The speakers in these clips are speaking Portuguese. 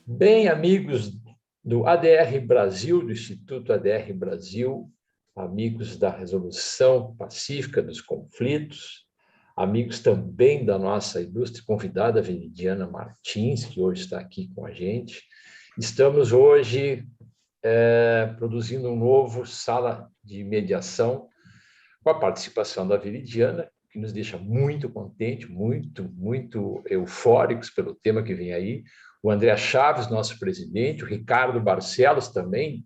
Bem, amigos do ADR Brasil, do Instituto ADR Brasil, amigos da resolução pacífica dos conflitos, amigos também da nossa ilustre convidada, Veridiana Martins, que hoje está aqui com a gente. Estamos hoje produzindo um novo sala de mediação com a participação da Veridiana, que nos deixa muito contente, muito eufóricos pelo tema que vem aí. O André Chaves, nosso presidente, o Ricardo Barcelos também,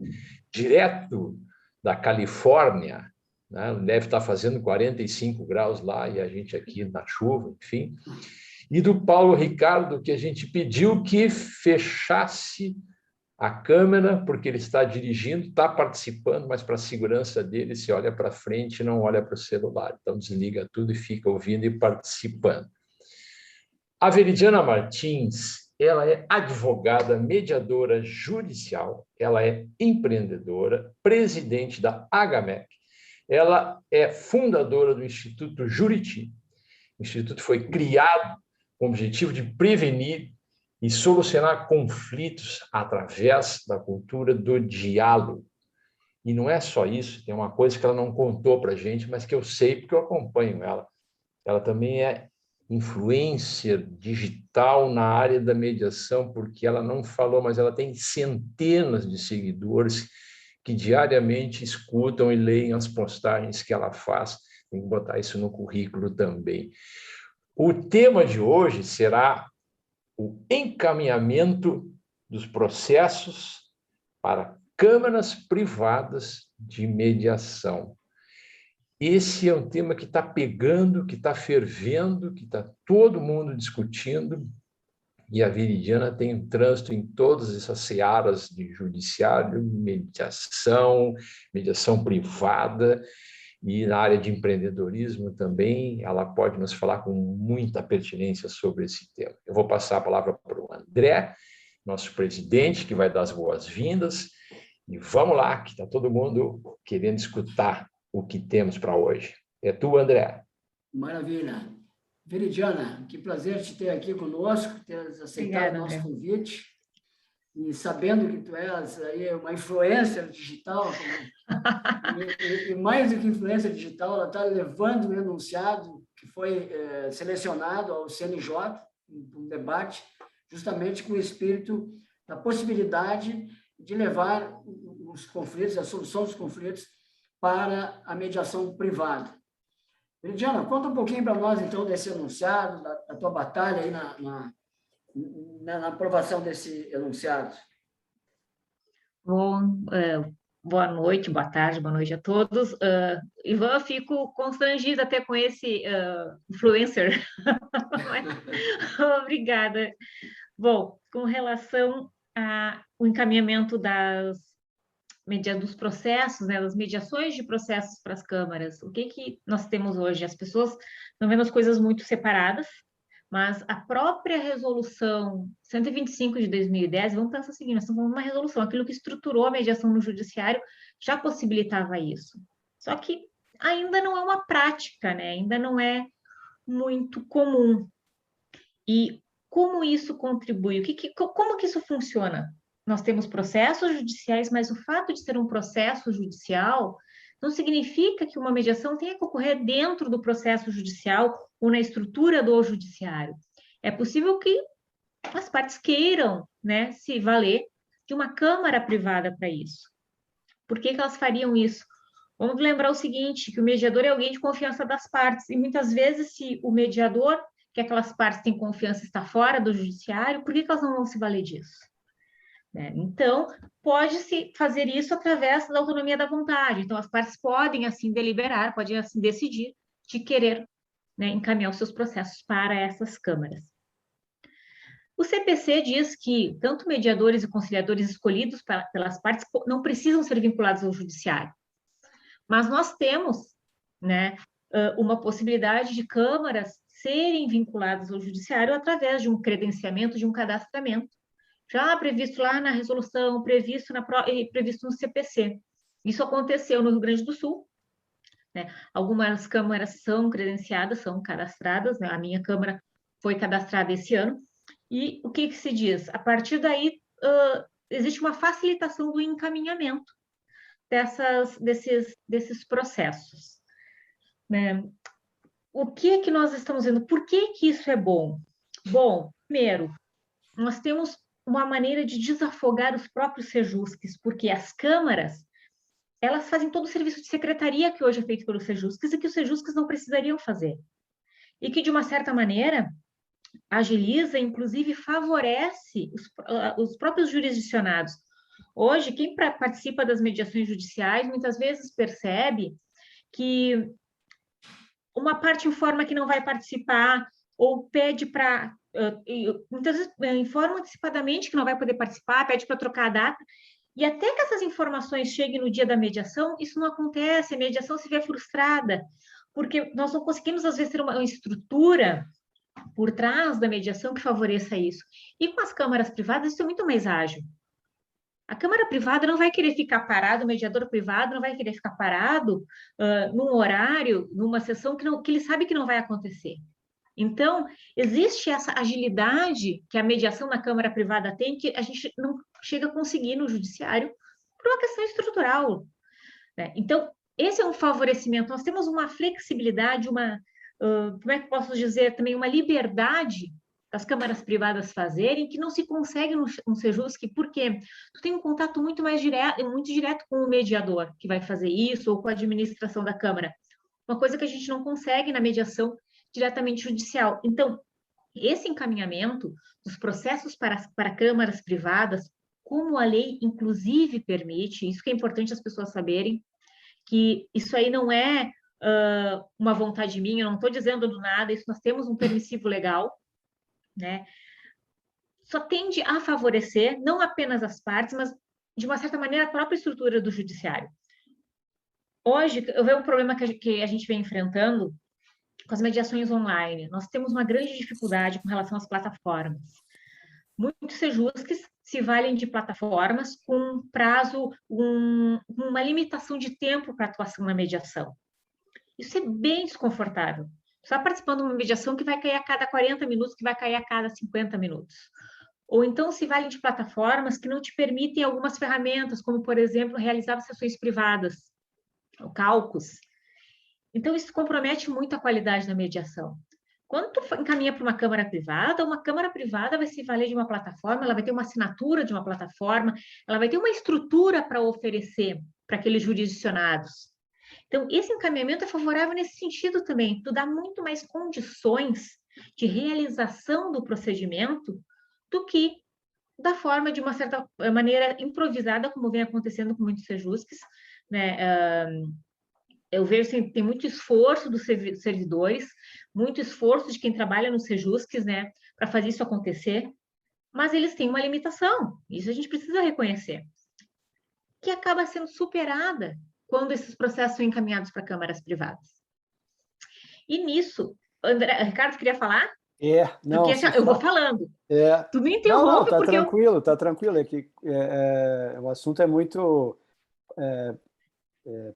direto da Califórnia, né? Deve estar fazendo 45 graus lá e a gente aqui na chuva, enfim. E do Paulo Ricardo, que a gente pediu que fechasse a câmera, porque ele está dirigindo, está participando, mas para a segurança dele, se olha para frente, não olha para o celular. Então, desliga tudo e fica ouvindo e participando. A Veridiana Martins, ela é advogada, mediadora judicial, ela é empreendedora, presidente da HMEC, ela é fundadora do Instituto Juriti. O Instituto foi criado com o objetivo de prevenir e solucionar conflitos através da cultura do diálogo. E não é só isso, tem uma coisa que ela não contou para a gente, mas que eu sei porque eu acompanho ela. Ela também é influencer digital na área da mediação, porque ela não falou, mas ela tem centenas de seguidores que diariamente escutam e leem as postagens que ela faz. Tem que botar isso no currículo também. O tema de hoje será o encaminhamento dos processos para câmaras privadas de mediação. Esse é um tema que está pegando, que está fervendo, que está todo mundo discutindo, e a Veridiana tem um trânsito em todas essas searas de judiciário, mediação privada, e na área de empreendedorismo também, ela pode nos falar com muita pertinência sobre esse tema. Eu vou passar a palavra para o André, nosso presidente, que vai dar as boas-vindas, e vamos lá, que está todo mundo querendo escutar o que temos para hoje. É tu, André. Maravilha. Veridiana, que prazer te ter aqui conosco, ter aceitado o nosso convite, e sabendo que tu és aí uma influencer digital, e mais do que influencer digital, ela está levando um enunciado que foi selecionado ao CNJ, um debate, justamente com o espírito da possibilidade de levar os conflitos, a solução dos conflitos, para a mediação privada. Veridiana, conta um pouquinho para nós, então, desse enunciado, da tua batalha aí na aprovação desse enunciado. Bom, boa noite, boa tarde, boa noite a todos. Ivan, eu fico constrangida até com esse influencer. Obrigada. Bom, com relação ao encaminhamento dos processos, né, das mediações de processos para as câmaras, o que nós temos hoje? As pessoas estão vendo as coisas muito separadas, mas a própria resolução 125 de 2010, vamos pensar o seguinte, nós estamos falando de uma resolução, aquilo que estruturou a mediação no judiciário já possibilitava isso. Só que ainda não é uma prática, né? Ainda não é muito comum. E como isso contribui? Como que isso funciona? Nós temos processos judiciais, mas o fato de ser um processo judicial não significa que uma mediação tenha que ocorrer dentro do processo judicial ou na estrutura do judiciário. É possível que as partes queiram, né, se valer de uma câmara privada para isso. Por que elas fariam isso? Vamos lembrar o seguinte, que o mediador é alguém de confiança das partes, e muitas vezes, se o mediador, que aquelas partes têm confiança, está fora do judiciário, por que elas não vão se valer disso? Então, pode-se fazer isso através da autonomia da vontade. Então, as partes podem, assim, deliberar, podem, assim, decidir de querer, né, encaminhar os seus processos para essas câmaras. O CPC diz que tanto mediadores e conciliadores escolhidos pelas partes não precisam ser vinculados ao judiciário. Mas nós temos, né, uma possibilidade de câmaras serem vinculadas ao judiciário através de um credenciamento, de um cadastramento, já previsto lá na resolução, previsto no CPC. Isso aconteceu no Rio Grande do Sul, né? Algumas câmaras são credenciadas, são cadastradas, né? A minha câmara foi cadastrada esse ano, e o que se diz? A partir daí, existe uma facilitação do encaminhamento desses processos, né? O que que nós estamos vendo? Por que que isso é bom? Bom, primeiro, nós temos uma maneira de desafogar os próprios sejusques, porque as câmaras, elas fazem todo o serviço de secretaria que hoje é feito pelos sejusques e que os sejusques não precisariam fazer. E que, de uma certa maneira, agiliza, inclusive favorece os próprios jurisdicionados. Hoje, quem participa das mediações judiciais muitas vezes percebe que uma parte informa que não vai participar ou pede para... muitas vezes informa antecipadamente que não vai poder participar, pede para trocar a data, e até que essas informações cheguem no dia da mediação, isso não acontece, a mediação se vê frustrada, porque nós não conseguimos, às vezes, ter uma estrutura por trás da mediação que favoreça isso. E com as câmaras privadas, isso é muito mais ágil. A câmara privada não vai querer ficar parado, o mediador privado não vai querer ficar parado num horário, numa sessão que ele sabe que não vai acontecer. Então, existe essa agilidade que a mediação na câmara privada tem, que a gente não chega a conseguir no judiciário por uma questão estrutural, né? Então, esse é um favorecimento. Nós temos uma flexibilidade, como é que posso dizer, também uma liberdade das câmaras privadas fazerem, que não se consegue no Sejusc, porque tu tem um contato muito direto com o mediador que vai fazer isso, ou com a administração da Câmara. Uma coisa que a gente não consegue na mediação diretamente judicial. Então, esse encaminhamento dos processos para câmaras privadas, como a lei, inclusive, permite, isso que é importante as pessoas saberem, que isso aí não é uma vontade minha, eu não estou dizendo do nada, isso nós temos um permissivo legal, né? Só tende a favorecer não apenas as partes, mas, de uma certa maneira, a própria estrutura do judiciário. Hoje, eu vejo um problema que a gente vem enfrentando com as mediações online. Nós temos uma grande dificuldade com relação às plataformas. Muitos sejusques se valem de plataformas com prazo, uma limitação de tempo para atuação na mediação. Isso é bem desconfortável. Você está participando de uma mediação que vai cair a cada 40 minutos, que vai cair a cada 50 minutos. Ou então se valem de plataformas que não te permitem algumas ferramentas, como, por exemplo, realizar sessões privadas, ou cálculos. Então, isso compromete muito a qualidade da mediação. Quando tu encaminha para uma câmara privada vai se valer de uma plataforma, ela vai ter uma assinatura de uma plataforma, ela vai ter uma estrutura para oferecer para aqueles jurisdicionados. Então, esse encaminhamento é favorável nesse sentido também. Tu dá muito mais condições de realização do procedimento do que da forma, de uma certa maneira, improvisada, como vem acontecendo com muitos sejusques, né? Eu vejo que tem muito esforço dos servidores, muito esforço de quem trabalha nos sejusques, né, para fazer isso acontecer, mas eles têm uma limitação, isso a gente precisa reconhecer, que acaba sendo superada quando esses processos são encaminhados para câmaras privadas. E nisso, Ricardo, queria falar? Não, eu vou falando. Tu me interrompe. Não, tá tranquilo, tá tranquilo. É que o assunto é muito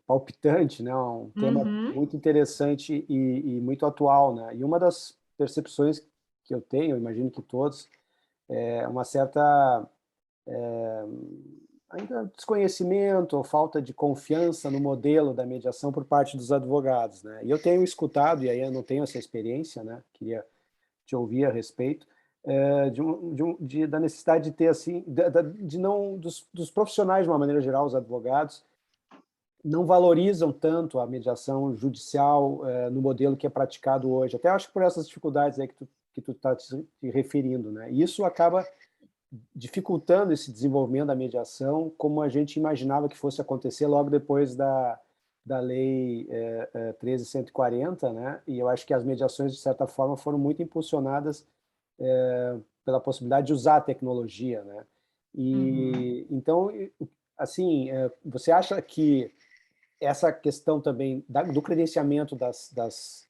palpitante, né? Um tema muito interessante e muito atual, né? E uma das percepções que eu tenho, eu imagino que todos, é uma certa ainda desconhecimento ou falta de confiança no modelo da mediação por parte dos advogados, né? E eu tenho escutado, e aí eu não tenho essa experiência, né? Queria te ouvir a respeito, da necessidade de ter, assim, dos profissionais, de uma maneira geral, os advogados, não valorizam tanto a mediação judicial no modelo que é praticado hoje. Até acho que por essas dificuldades aí que tu está te referindo, né? E isso acaba dificultando esse desenvolvimento da mediação como a gente imaginava que fosse acontecer logo depois da Lei 13.140, né? E eu acho que as mediações, de certa forma, foram muito impulsionadas pela possibilidade de usar a tecnologia, né? E então, assim, você acha que essa questão também do credenciamento das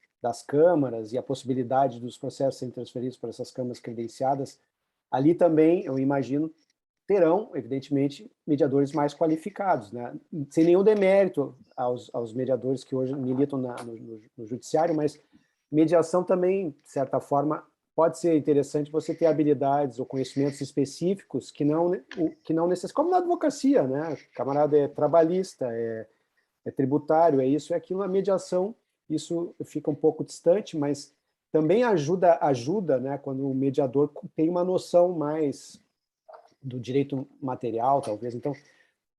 câmaras e a possibilidade dos processos serem transferidos para essas câmaras credenciadas, ali também, eu imagino, terão, evidentemente, mediadores mais qualificados, né? Sem nenhum demérito aos mediadores que hoje militam no judiciário, mas mediação também, de certa forma, pode ser interessante você ter habilidades ou conhecimentos específicos que não necessitam, como na advocacia, né? O camarada é trabalhista, é tributário, é isso, é aquilo, a mediação, isso fica um pouco distante, mas também ajuda, né, quando o mediador tem uma noção mais do direito material, talvez. Então,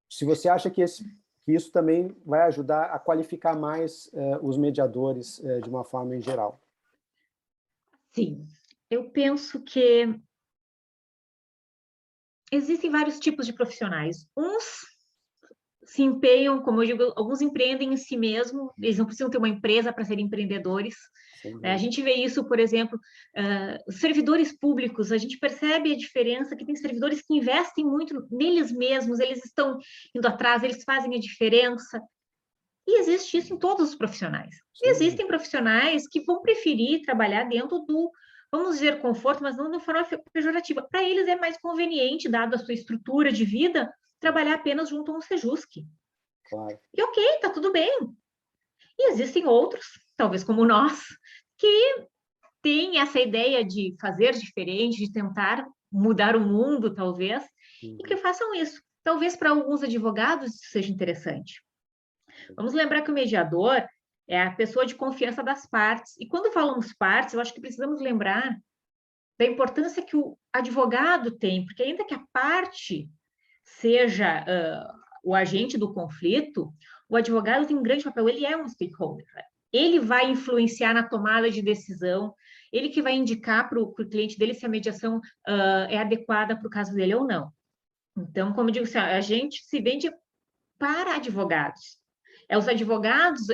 se você acha que isso também vai ajudar a qualificar mais os mediadores de uma forma em geral. Sim, eu penso que existem vários tipos de profissionais. Uns se empenham, como eu digo, alguns empreendem em si mesmo, eles não precisam ter uma empresa para serem empreendedores. A gente vê isso, por exemplo, os servidores públicos, a gente percebe a diferença que tem servidores que investem muito neles mesmos, eles estão indo atrás, eles fazem a diferença. E existe isso em todos os profissionais. Sim. Existem profissionais que vão preferir trabalhar dentro do, vamos dizer, conforto, mas não de forma pejorativa. Para eles é mais conveniente, dado a sua estrutura de vida, trabalhar apenas junto a um Sejusc. Claro. E ok, tá tudo bem. E existem outros, talvez como nós, que têm essa ideia de fazer diferente, de tentar mudar o mundo, talvez, e que façam isso. Talvez para alguns advogados isso seja interessante. Vamos lembrar que o mediador é a pessoa de confiança das partes. E quando falamos partes, eu acho que precisamos lembrar da importância que o advogado tem, porque ainda que a parte seja o agente do conflito, o advogado tem um grande papel, ele é um stakeholder. Ele vai influenciar na tomada de decisão, ele que vai indicar para o cliente dele se a mediação é adequada para o caso dele ou não. Então, como eu digo, assim, a gente se vende para advogados. É os advogados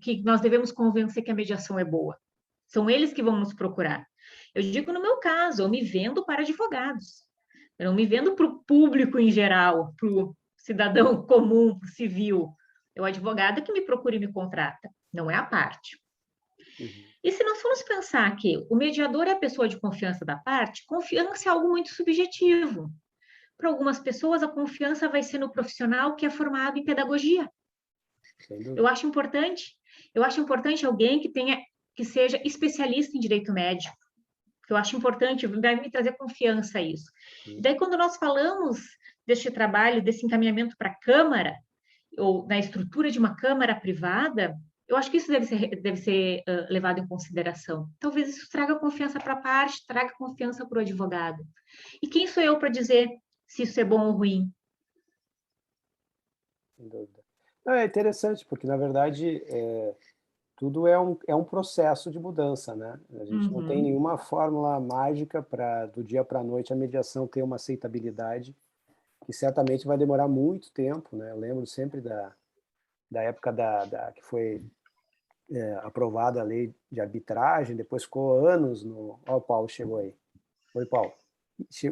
que nós devemos convencer que a mediação é boa. São eles que vão nos procurar. Eu digo no meu caso, eu me vendo para advogados. Eu não me vendo para o público em geral, para o cidadão comum, para o civil. É o advogado que me procura e me contrata, não é a parte. E se nós formos pensar que o mediador é a pessoa de confiança da parte, confiança é algo muito subjetivo. Para algumas pessoas, a confiança vai ser no profissional que é formado em pedagogia. Eu acho importante alguém que seja especialista em direito médico. Eu acho importante, vai me trazer confiança a isso. E daí, quando nós falamos deste trabalho, desse encaminhamento para a Câmara, ou na estrutura de uma Câmara privada, eu acho que isso deve ser levado em consideração. Talvez isso traga confiança para a parte, traga confiança para o advogado. E quem sou eu para dizer se isso é bom ou ruim? Sem dúvida. Não, é interessante, porque, na verdade, tudo é um processo de mudança, né? A gente não tem nenhuma fórmula mágica para, do dia para a noite, a mediação ter uma aceitabilidade, que certamente vai demorar muito tempo, né? Eu lembro sempre da época que foi aprovada a lei de arbitragem, depois ficou anos no... Ó, o Paulo chegou aí. Oi, Paulo.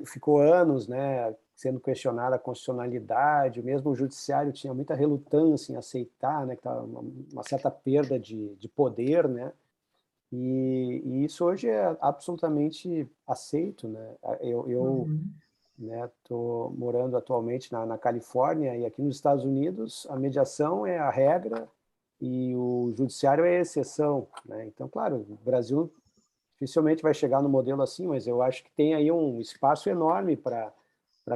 Ficou anos, né, sendo questionada a constitucionalidade, mesmo o judiciário tinha muita relutância em aceitar, né, que estava uma certa perda de poder, né, e isso hoje é absolutamente aceito, né. Eu né, estou morando atualmente na Califórnia, e aqui nos Estados Unidos a mediação é a regra e o judiciário é a exceção, né. Então, claro, o Brasil dificilmente vai chegar no modelo assim, mas eu acho que tem aí um espaço enorme para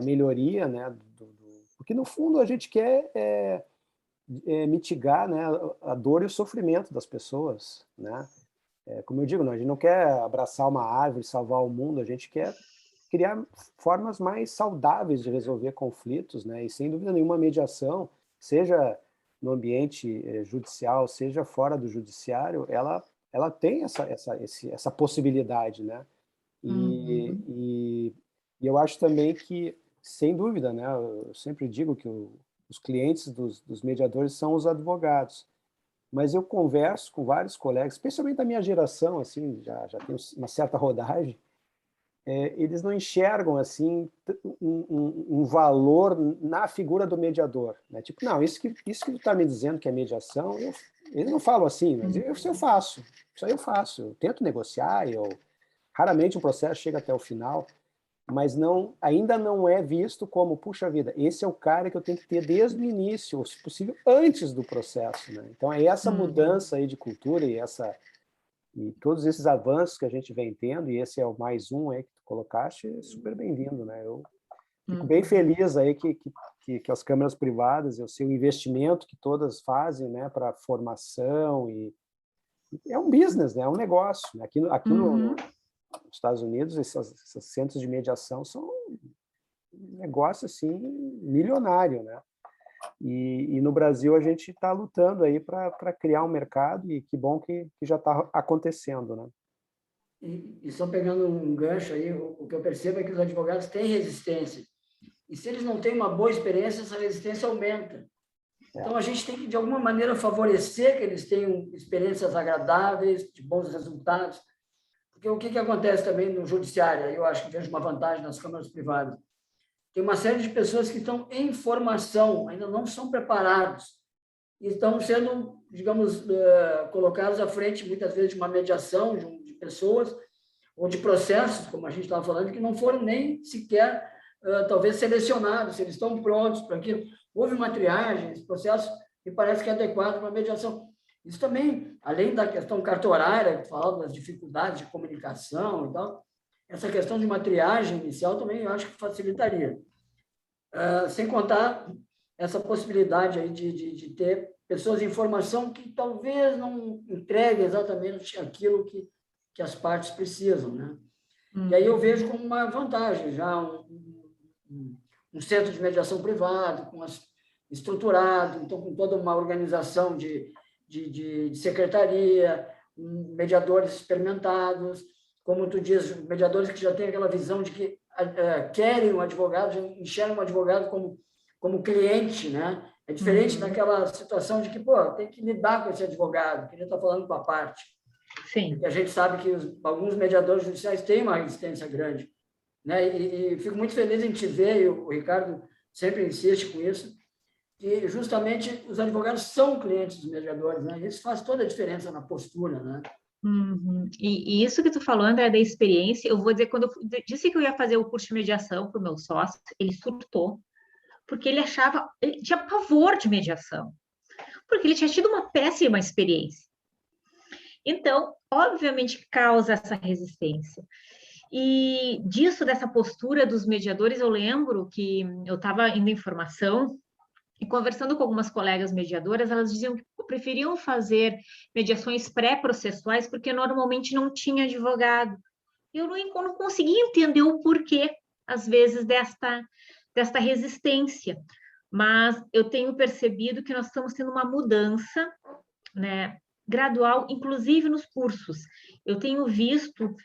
melhoria, né? Porque, no fundo, a gente quer mitigar, né, a dor e o sofrimento das pessoas, né? Como eu digo, a gente não quer abraçar uma árvore, salvar o mundo, a gente quer criar formas mais saudáveis de resolver conflitos, né? E, sem dúvida nenhuma, a mediação, seja no ambiente judicial, seja fora do judiciário, ela tem essa possibilidade, né? E eu acho também que, sem dúvida, né? Eu sempre digo que os clientes dos mediadores são os advogados, mas eu converso com vários colegas, especialmente da minha geração, assim, já tem uma certa rodagem, eles não enxergam assim um valor na figura do mediador, né? Tipo, não, isso que tu está me dizendo que é mediação, eles não falam assim, mas isso eu faço, isso aí eu faço, eu tento negociar, raramente o processo chega até o final, mas ainda não é visto como, puxa vida, esse é o cara que eu tenho que ter desde o início, ou se possível antes do processo, né? Então é essa mudança aí de cultura e E todos esses avanços que a gente vem tendo, e esse é o mais um aí que tu colocaste, é super bem-vindo, né? Eu fico bem feliz aí que as câmaras privadas, eu sei o investimento que todas fazem, né, para formação, e é um business, né? É um negócio. Né? Aqui nos Estados Unidos, esses centros de mediação são um negócio assim milionário, né? E no Brasil a gente está lutando aí para criar um mercado, e que bom que já está acontecendo, né? E só pegando um gancho aí, o que eu percebo é que os advogados têm resistência. E se eles não têm uma boa experiência, essa resistência aumenta. Então, a gente tem que, de alguma maneira, favorecer que eles tenham experiências agradáveis, de bons resultados. Porque o que acontece também no judiciário, eu acho que vejo uma vantagem nas câmaras privadas, tem uma série de pessoas que estão em formação, ainda não são preparados, e estão sendo, digamos, colocados à frente, muitas vezes, de uma mediação de pessoas, ou de processos, como a gente estava falando, que não foram nem sequer, talvez, selecionados, se eles estão prontos para aquilo. Houve uma triagem, esse processo me parece que é adequado para a mediação. Isso também, além da questão cartorária, que falava das dificuldades de comunicação e tal, essa questão de uma triagem inicial também eu acho que facilitaria. Sem contar essa possibilidade aí de ter pessoas em formação que talvez não entreguem exatamente aquilo que as partes precisam, né? E aí eu vejo como uma vantagem já um centro de mediação privado, estruturado, então com toda uma organização de secretaria, mediadores experimentados, como tu diz, mediadores que já têm aquela visão de que querem um advogado, já enxergam um advogado como cliente, né? É diferente daquela situação de que, pô, tem que lidar com esse advogado, que ele está falando com a parte. Sim. Porque a gente sabe que alguns mediadores judiciais têm uma resistência grande, né? E fico muito feliz em te ver, e o Ricardo sempre insiste com isso, que justamente os advogados são clientes dos mediadores, né? Isso faz toda a diferença na postura, né? E isso que tu falou, André, da experiência, eu vou dizer, quando eu disse que eu ia fazer o curso de mediação para o meu sócio, ele surtou, porque ele tinha pavor de mediação, porque ele tinha tido uma péssima experiência. Então, obviamente, causa essa resistência. E dessa postura dos mediadores, eu lembro que eu estava indo em formação e conversando com algumas colegas mediadoras, elas diziam que preferiam fazer mediações pré-processuais porque normalmente não tinha advogado. Eu não conseguia entender o porquê, às vezes, desta resistência. Mas eu tenho percebido que nós estamos tendo uma mudança, né, gradual, inclusive nos cursos. Eu tenho visto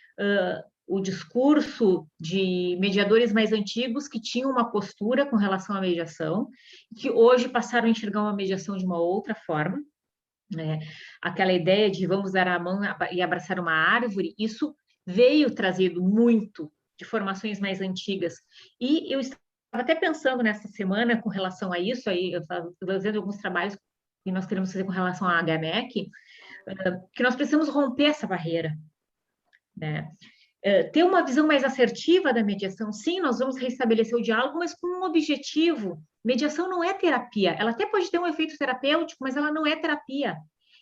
o discurso de mediadores mais antigos que tinham uma postura com relação à mediação, que hoje passaram a enxergar uma mediação de uma outra forma, né? Aquela ideia de vamos dar a mão e abraçar uma árvore, isso veio trazido muito de formações mais antigas. E eu estava até pensando nessa semana com relação a isso, aí eu estava fazendo alguns trabalhos que nós queremos fazer com relação à HMEC, que nós precisamos romper essa barreira, né? Ter uma visão mais assertiva da mediação, sim, nós vamos restabelecer o diálogo, mas com um objetivo. Mediação não é terapia, ela até pode ter um efeito terapêutico, mas ela não é terapia,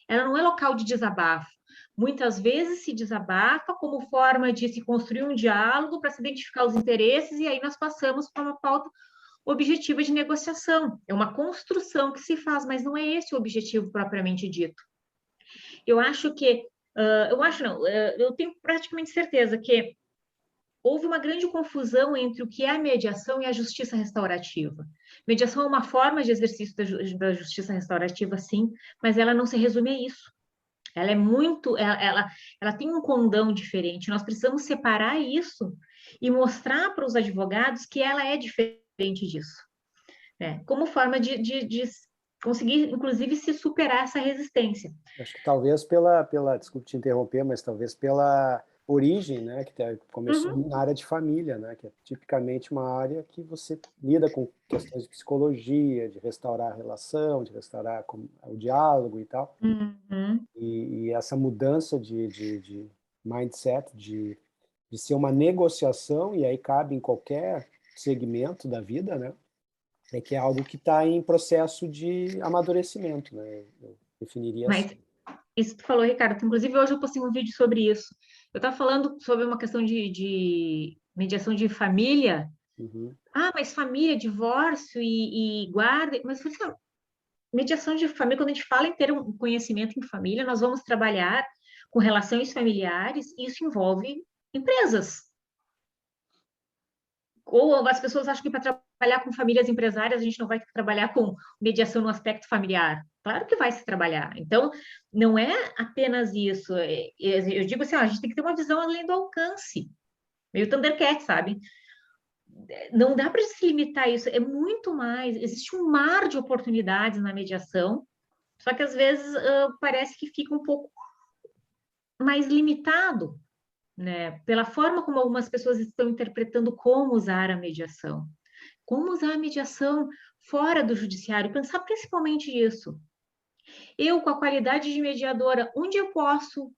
ela não é local de desabafo. Muitas vezes se desabafa como forma de se construir um diálogo para se identificar os interesses, e aí nós passamos para uma pauta objetiva de negociação. É uma construção que se faz, mas não é esse o objetivo propriamente dito. Eu acho que eu tenho praticamente certeza que houve uma grande confusão entre o que é a mediação e a justiça restaurativa. Mediação é uma forma de exercício da justiça restaurativa, sim, mas ela não se resume a isso. Ela é muito, ela tem um condão diferente. Nós precisamos separar isso e mostrar para os advogados que ela é diferente disso, né? Como forma de conseguir, inclusive, se superar essa resistência. Acho que talvez desculpe te interromper, mas talvez pela origem, né, que começou na área de família, né, que é tipicamente uma área que você lida com questões de psicologia, de restaurar a relação, de restaurar o diálogo e tal. E essa mudança de mindset, de ser uma negociação, e aí cabe em qualquer segmento da vida, né, é que é algo que está em processo de amadurecimento, né? Eu definiria assim. Isso que tu falou, Ricardo. Inclusive, hoje eu postei um vídeo sobre isso. Eu estava falando sobre uma questão de mediação de família. Uhum. Ah, mas família, divórcio e guarda. Mas eu falei assim, mediação de família, quando a gente fala em ter um conhecimento em família, nós vamos trabalhar com relações familiares, e isso envolve empresas. Ou as pessoas acham que para trabalhar com famílias empresárias a gente não vai ter que trabalhar com mediação no aspecto familiar. Claro que vai se trabalhar. Então, não é apenas isso. Eu digo assim, ó, a gente tem que ter uma visão além do alcance. Meio Thundercat, sabe? Não dá para se limitar a isso. É muito mais. Existe um mar de oportunidades na mediação, só que às vezes parece que fica um pouco mais limitado, né? Pela forma como algumas pessoas estão interpretando como usar a mediação. Como usar a mediação fora do judiciário, pensar principalmente nisso. Eu, com a qualidade de mediadora, onde eu posso,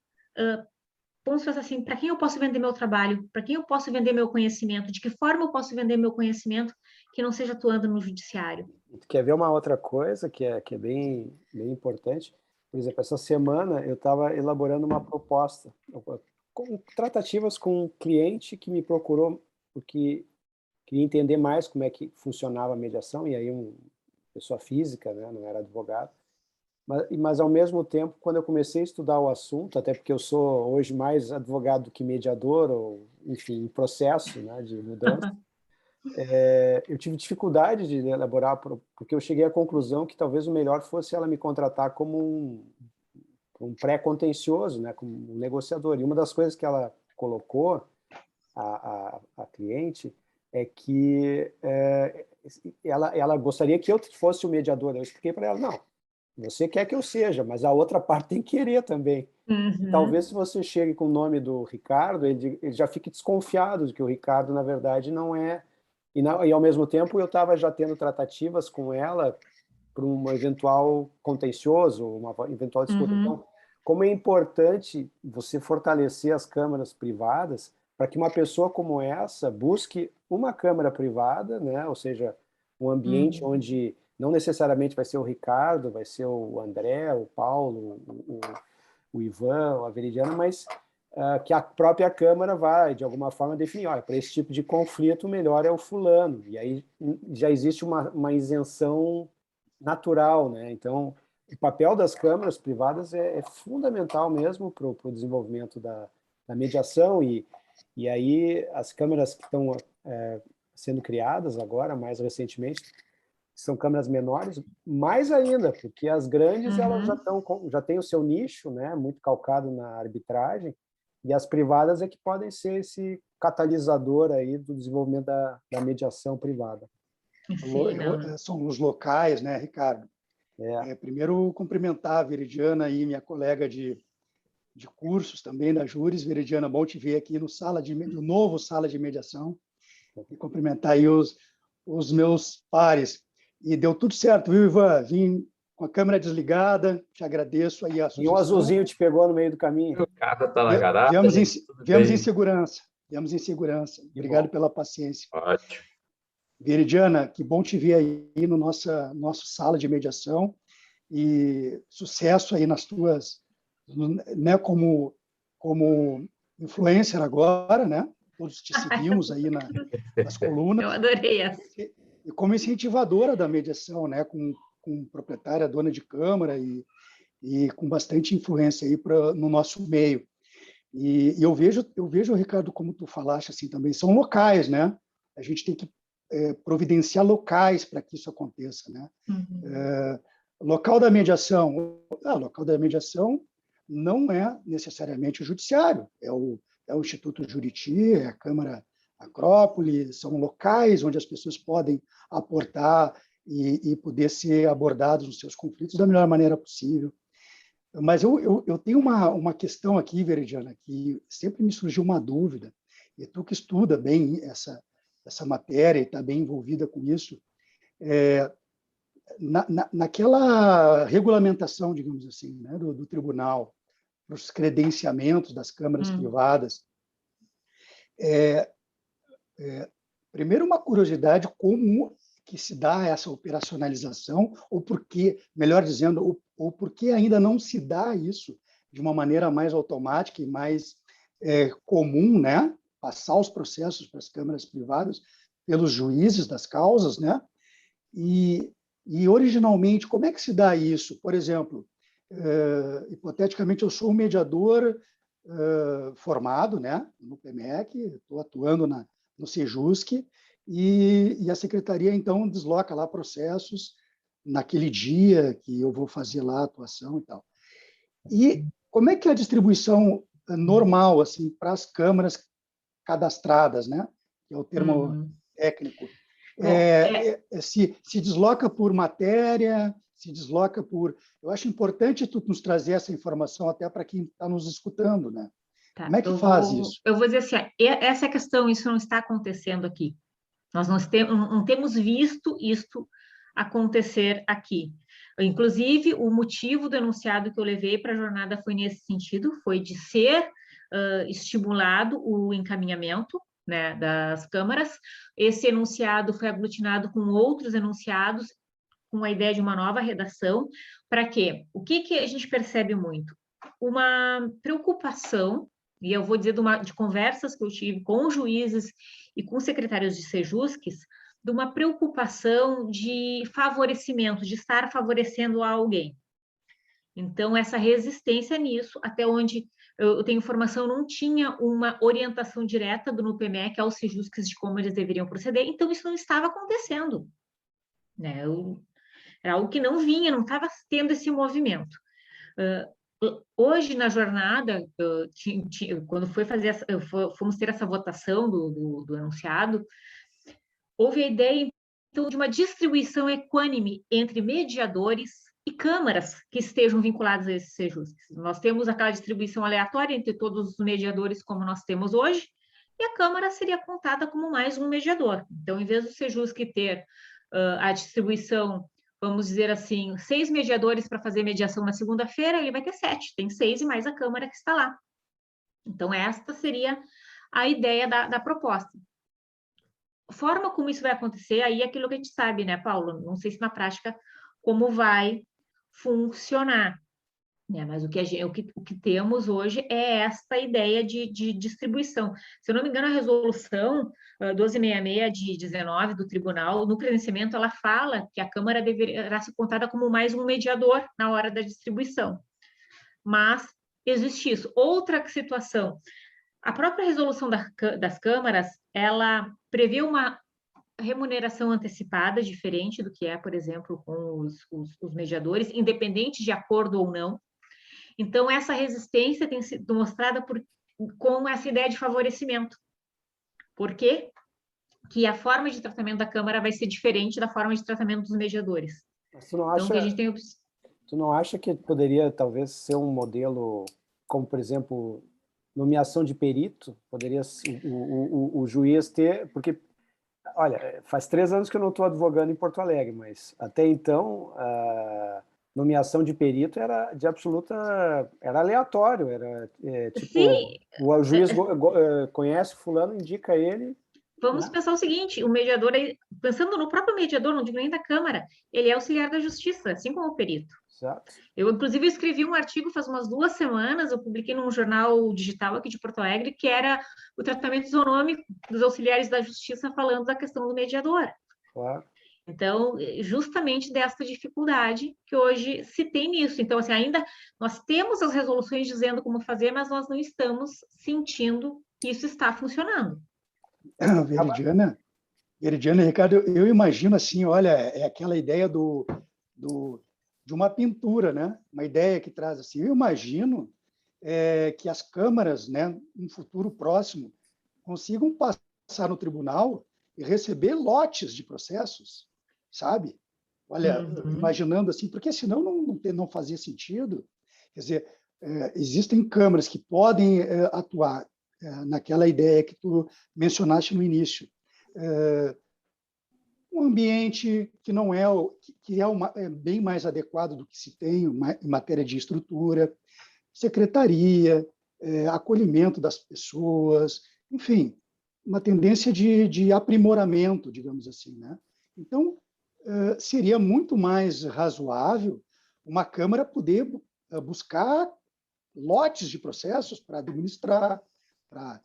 vamos pensar assim, para quem eu posso vender meu trabalho, para quem eu posso vender meu conhecimento, de que forma eu posso vender meu conhecimento que não seja atuando no judiciário. Quer ver uma outra coisa que é bem importante? Por exemplo, essa semana eu estava elaborando uma proposta, com tratativas com um cliente que me procurou porque queria entender mais como é que funcionava a mediação, e aí uma pessoa física, né, não era advogado. Mas, ao mesmo tempo, quando eu comecei a estudar o assunto, até porque eu sou hoje mais advogado do que mediador, ou, enfim, em processo, né, de mudança, eu tive dificuldade de elaborar, porque eu cheguei à conclusão que talvez o melhor fosse ela me contratar como um pré-contencioso, né, como um negociador. E uma das coisas que ela colocou, a cliente, é que ela gostaria que eu fosse o mediador. Eu expliquei para ela, não, você quer que eu seja, mas a outra parte tem que querer também. Uhum. Talvez se você chegue com o nome do Ricardo, ele já fique desconfiado de que o Ricardo, na verdade, não é... E ao mesmo tempo, eu estava já tendo tratativas com ela para um eventual contencioso, uma eventual disputa. Uhum. Então, como é importante você fortalecer as câmaras privadas para que uma pessoa como essa busque uma câmara privada, né? Ou seja, um ambiente onde não necessariamente vai ser o Ricardo, vai ser o André, o Paulo, o Ivan, a Veridiana, mas que a própria Câmara vai, de alguma forma, definir, olha, para esse tipo de conflito, o melhor é o fulano. E aí já existe uma isenção natural, né? Então, o papel das câmaras privadas é fundamental mesmo para o desenvolvimento da mediação, e aí as câmaras que estão sendo criadas agora, mais recentemente, são câmaras menores, mais ainda, porque as grandes elas já têm o seu nicho, né, muito calcado na arbitragem, e as privadas é que podem ser esse catalisador aí do desenvolvimento da mediação privada. Sim, são os locais, né, Ricardo? Primeiro, cumprimentar a Veridiana, e minha colega de cursos também da Júris. Veridiana, bom te ver aqui no novo sala de mediação, e cumprimentar aí os meus pares. E deu tudo certo, viu, Ivan? Vim com a câmera desligada, te agradeço aí a sugestão. E um azulzinho te pegou no meio do caminho. O carro está na garagem. Viemos em segurança. Viemos em segurança. Obrigado pela paciência. Ótimo. Veridiana, que bom te ver aí no nossa sala de mediação, e sucesso aí nas tuas, né, como influencer agora, né? Todos te seguimos aí nas colunas. Eu adorei essa. E como incentivadora da mediação, né, com proprietária, dona de câmara, e com bastante influência aí no nosso meio. E eu vejo, Ricardo, como tu falaste assim também, são locais, né? A gente tem que providenciar locais para que isso aconteça, né? Local da mediação não é necessariamente o judiciário, é o Instituto Juriti, é a Câmara Acrópole, são locais onde as pessoas podem aportar e poder ser abordados nos seus conflitos da melhor maneira possível. Mas eu tenho uma questão aqui, Veridiana, que sempre me surgiu uma dúvida, e tu que estuda bem essa matéria e está bem envolvida com isso, naquela regulamentação, digamos assim, né, do tribunal, para os credenciamentos das câmaras privadas, primeiro, uma curiosidade, como que se dá essa operacionalização, ou por que, melhor dizendo, ou por que ainda não se dá isso de uma maneira mais automática e mais comum, né? Passar os processos para as câmaras privadas pelos juízes das causas, né? E originalmente, como é que se dá isso? Por exemplo, hipoteticamente, eu sou um mediador formado, né, no PMEC, estou atuando no Sejusc, e a secretaria, então, desloca lá processos naquele dia que eu vou fazer lá a atuação e tal. E como é que é a distribuição normal, assim, para as câmaras cadastradas, né, que é o termo técnico? Se desloca por matéria, se desloca por... Eu acho importante tu nos trazer essa informação até para quem está nos escutando, né? Tá, como é que faz isso? Eu vou dizer assim, essa questão, isso não está acontecendo aqui. Nós não temos visto isto acontecer aqui. Inclusive, o motivo do enunciado que eu levei para a jornada foi nesse sentido, foi de ser estimulado o encaminhamento, né, das câmaras. Esse enunciado foi aglutinado com outros enunciados, com a ideia de uma nova redação. Para quê? O que a gente percebe muito? Uma preocupação, e eu vou dizer de conversas que eu tive com juízes e com secretários de Sejusques, de uma preocupação de favorecimento, de estar favorecendo a alguém. Então, essa resistência nisso, até onde eu tenho informação, não tinha uma orientação direta do NUPEMEC aos Sejusques de como eles deveriam proceder, então isso não estava acontecendo. Né? Era algo que não vinha, não estava tendo esse movimento. Hoje, na jornada, quando fomos ter essa votação do enunciado, houve a ideia, então, de uma distribuição equânime entre mediadores e câmaras que estejam vinculadas a esses Sejusques. Nós temos aquela distribuição aleatória entre todos os mediadores, como nós temos hoje, e a Câmara seria contada como mais um mediador. Então, em vez do Sejusque ter a distribuição, vamos dizer assim, 6 mediadores para fazer mediação na segunda-feira, ele vai ter 7, tem 6 e mais a Câmara que está lá. Então, esta seria a ideia da proposta. A forma como isso vai acontecer, aí é aquilo que a gente sabe, né, Paulo? Não sei se na prática como vai funcionar, né? Mas o que temos hoje é esta ideia de distribuição. Se eu não me engano, a resolução 1266 de 19 do tribunal, no credenciamento, ela fala que a Câmara deverá ser contada como mais um mediador na hora da distribuição. Mas existe isso. Outra situação, a própria resolução das câmaras, ela prevê uma remuneração antecipada diferente do que é, por exemplo, com os mediadores, independente de acordo ou não. Então, essa resistência tem sido mostrada com essa ideia de favorecimento. Por quê? Que a forma de tratamento da Câmara vai ser diferente da forma de tratamento dos mediadores. Mas tu não acha que poderia, talvez, ser um modelo, como, por exemplo, nomeação de perito? Poderia o juiz ter... Porque, olha, faz 3 anos que eu não estou advogando em Porto Alegre, mas até então... nomeação de perito era de absoluta, era aleatório, era tipo, sim, o juiz conhece fulano, indica ele. Vamos pensar o seguinte, o mediador, pensando no próprio mediador, não digo nem da Câmara, ele é auxiliar da Justiça, assim como o perito. Exato. Eu, inclusive, escrevi um artigo faz umas 2 semanas, eu publiquei num jornal digital aqui de Porto Alegre, que era o tratamento isonômico dos auxiliares da Justiça, falando da questão do mediador. Claro. Então, justamente dessa dificuldade que hoje se tem nisso. Então, assim, ainda nós temos as resoluções dizendo como fazer, mas nós não estamos sentindo que isso está funcionando. Veridiana, Ricardo, eu imagino assim, olha, é aquela ideia de uma pintura, né? Uma ideia que traz assim, eu imagino que as câmaras, né, no futuro próximo, consigam passar no tribunal e receber lotes de processos, sabe? Olha, imaginando assim, porque senão não fazia sentido. Quer dizer, existem câmaras que podem atuar naquela ideia que tu mencionaste no início. Um ambiente que não é bem mais adequado do que se tem em matéria de estrutura, secretaria, acolhimento das pessoas, enfim, uma tendência de aprimoramento, digamos assim, né? Então, seria muito mais razoável uma Câmara poder buscar lotes de processos para administrar, para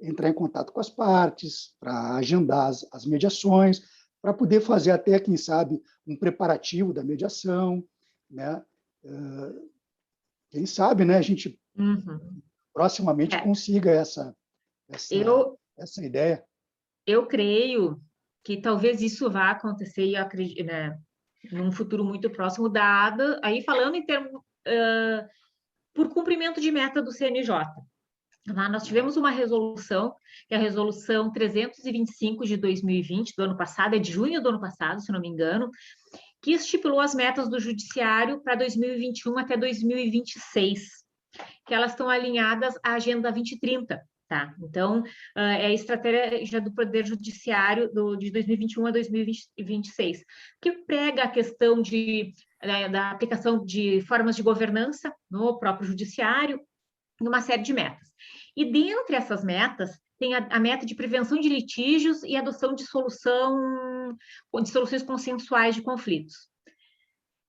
entrar em contato com as partes, para agendar as mediações, para poder fazer até, quem sabe, um preparativo da mediação, né? Quem sabe, né, a gente proximamente consiga essa ideia. Eu creio que talvez isso vá acontecer, e eu acredito, né, num futuro muito próximo, dado, aí falando em termos, por cumprimento de meta do CNJ. Lá nós tivemos uma resolução, que é a resolução 325 de 2020, do ano passado, é de junho do ano passado, se não me engano, que estipulou as metas do judiciário para 2021 até 2026, que elas estão alinhadas à Agenda 2030, tá? Então, é a estratégia do Poder Judiciário de 2021 a 2026, que prega a questão da aplicação de formas de governança no próprio judiciário, e uma série de metas. E dentre essas metas, tem a meta de prevenção de litígios e adoção de soluções consensuais de conflitos.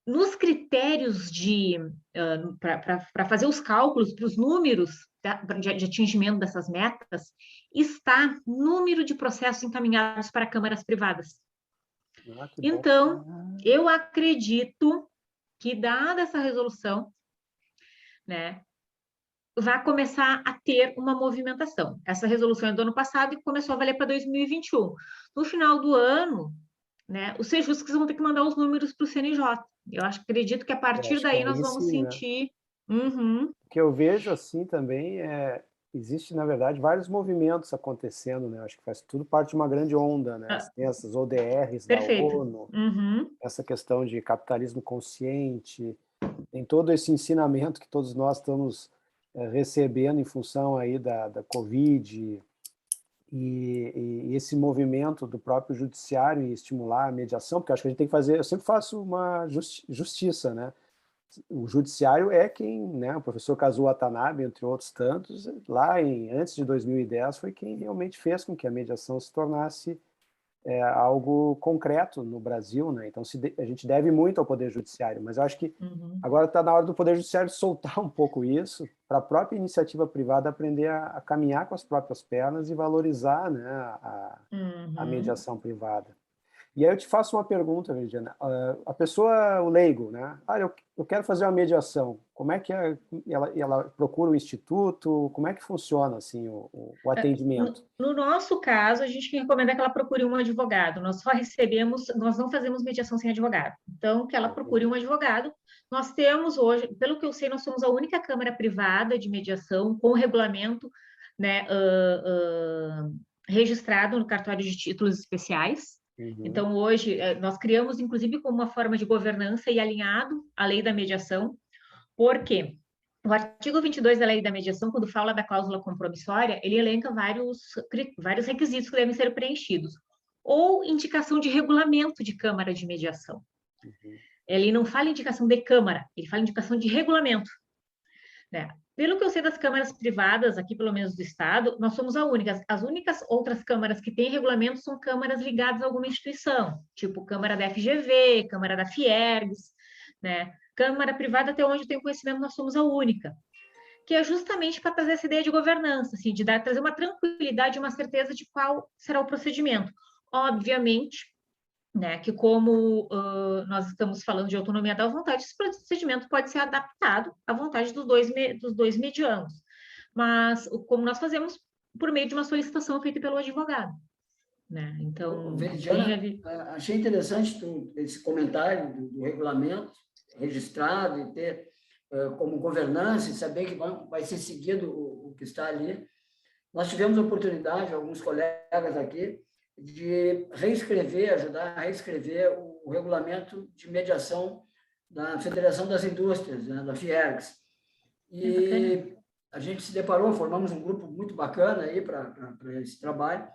Nos critérios para fazer os cálculos, para os números de atingimento dessas metas, está número de processos encaminhados para câmaras privadas. Então, eu acredito que, dada essa resolução, né, vai começar a ter uma movimentação. Essa resolução é do ano passado e começou a valer para 2021. No final do ano, né, os sejusques vão ter que mandar os números para o CNJ. Acredito que a partir daí nós vamos sentir... Né? O que eu vejo assim também existe, na verdade, vários movimentos acontecendo, né? Acho que faz tudo parte de uma grande onda, né? Tem essas ODRs da ONU, essa questão de capitalismo consciente, tem todo esse ensinamento que todos nós estamos recebendo em função aí da Covid e esse movimento do próprio judiciário em estimular a mediação, porque acho que a gente tem que fazer, eu sempre faço uma justiça, né? O judiciário é quem, né, o professor Kazuo Watanabe, entre outros tantos, lá antes de 2010, foi quem realmente fez com que a mediação se tornasse algo concreto no Brasil, né? Então a gente deve muito ao Poder Judiciário, mas eu acho que agora está na hora do Poder Judiciário soltar um pouco isso, para a própria iniciativa privada aprender a caminhar com as próprias pernas e valorizar, né, a mediação privada. E aí eu te faço uma pergunta, Veridiana. A pessoa, o leigo, né? Eu quero fazer uma mediação. Como é que ela procura o instituto? Como é que funciona assim o atendimento? No nosso caso, a gente recomenda que ela procure um advogado. Nós não fazemos mediação sem advogado. Então, que ela procure um advogado. Nós temos hoje, pelo que eu sei, nós somos a única câmara privada de mediação com regulamento, né, registrado no cartório de títulos especiais. Então, hoje, nós criamos, inclusive, como uma forma de governança e alinhado à lei da mediação, porque o artigo 22 da lei da mediação, quando fala da cláusula compromissória, ele elenca vários requisitos que devem ser preenchidos, ou indicação de regulamento de câmara de mediação. Ele não fala indicação de câmara, ele fala indicação de regulamento, né? Pelo que eu sei das câmaras privadas, aqui pelo menos do Estado, nós somos as únicas outras câmaras que têm regulamento são câmaras ligadas a alguma instituição, tipo Câmara da FGV, Câmara da Fiergs, né? Câmara privada, até onde eu tenho conhecimento, nós somos a única, que é justamente para trazer essa ideia de governança, assim, de trazer uma tranquilidade, uma certeza de qual será o procedimento. Obviamente, né, que como nós estamos falando de autonomia da vontade, esse procedimento pode ser adaptado à vontade dos dois medianos, mas como nós fazemos por meio de uma solicitação feita pelo advogado, né? Então, Veridiana, achei interessante esse comentário do regulamento registrado e ter como governança e saber que vai ser seguido o que está ali. Nós tivemos a oportunidade, alguns colegas aqui, de ajudar a reescrever o regulamento de mediação da Federação das Indústrias, né, da Fiergs. E a gente se deparou, formamos um grupo muito bacana aí para esse trabalho,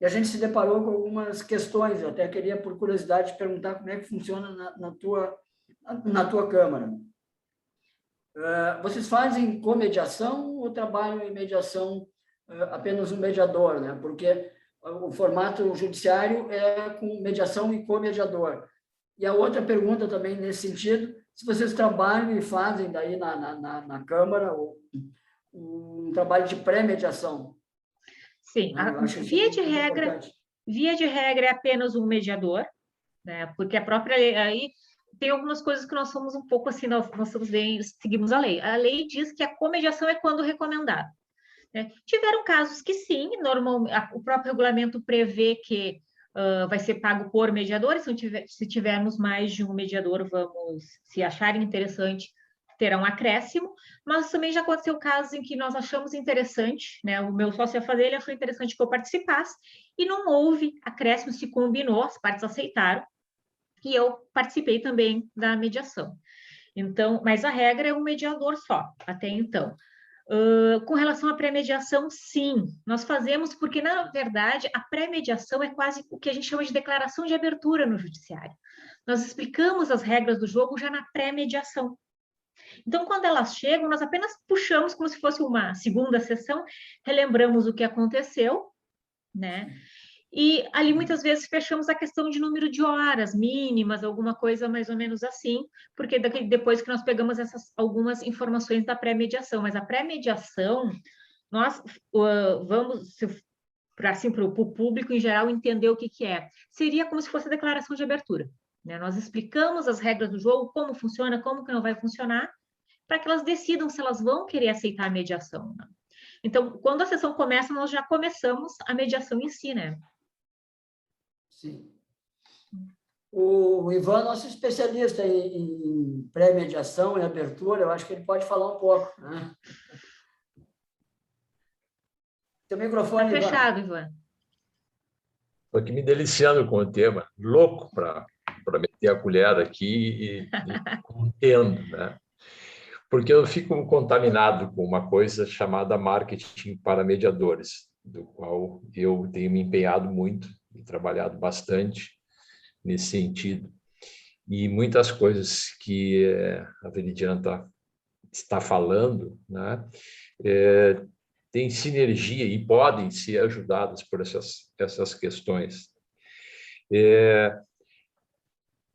e a gente se deparou com algumas questões. Eu até queria, por curiosidade, perguntar como é que funciona na tua Câmara. Vocês fazem comediação ou trabalham em mediação apenas um mediador, né? Porque o formato judiciário é com mediação e comediador. E a outra pergunta também nesse sentido, se vocês trabalham e fazem daí na Câmara um trabalho de pré-mediação. Sim, via de regra é apenas um mediador, né? Porque a própria lei, aí tem algumas coisas que nós somos um pouco assim, nós seguimos a lei. A lei diz que a comediação é quando recomendado, né? Tiveram casos que sim, o próprio regulamento prevê que vai ser pago por mediador, se tivermos mais de um mediador, se acharem interessante, terá um acréscimo, mas também já aconteceu casos em que nós achamos interessante, né? O meu sócio ia fazer, ele achou interessante que eu participasse, e não houve acréscimo, se combinou, as partes aceitaram, e eu participei também da mediação. Então, mas a regra é um mediador só, até então. Com relação à pré-mediação, sim, nós fazemos porque, na verdade, a pré-mediação é quase o que a gente chama de declaração de abertura no judiciário. Nós explicamos as regras do jogo já na pré-mediação. Então, quando elas chegam, nós apenas puxamos como se fosse uma segunda sessão, relembramos o que aconteceu, né? E ali, muitas vezes, fechamos a questão de número de horas mínimas, alguma coisa mais ou menos assim, porque depois que nós pegamos algumas informações da pré-mediação. Mas a pré-mediação, nós vamos, assim, para o público em geral entender o que é. Seria como se fosse a declaração de abertura, né? Nós explicamos as regras do jogo, como funciona, como que não vai funcionar, para que elas decidam se elas vão querer aceitar a mediação. Né? Então, quando a sessão começa, nós já começamos a mediação em si, né? Sim. O Ivan, nosso especialista em pré-mediação e abertura, eu acho que ele pode falar um pouco. Né? Teu microfone, Ivan. Fechado, Ivan. Estou aqui me deliciando com o tema, louco para meter a colher aqui e contendo, né? Porque eu fico contaminado com uma coisa chamada marketing para mediadores, do qual eu tenho me empenhado muito e trabalhado bastante nesse sentido. E muitas coisas que a Veridiana está falando, né, têm sinergia e podem ser ajudadas por essas questões.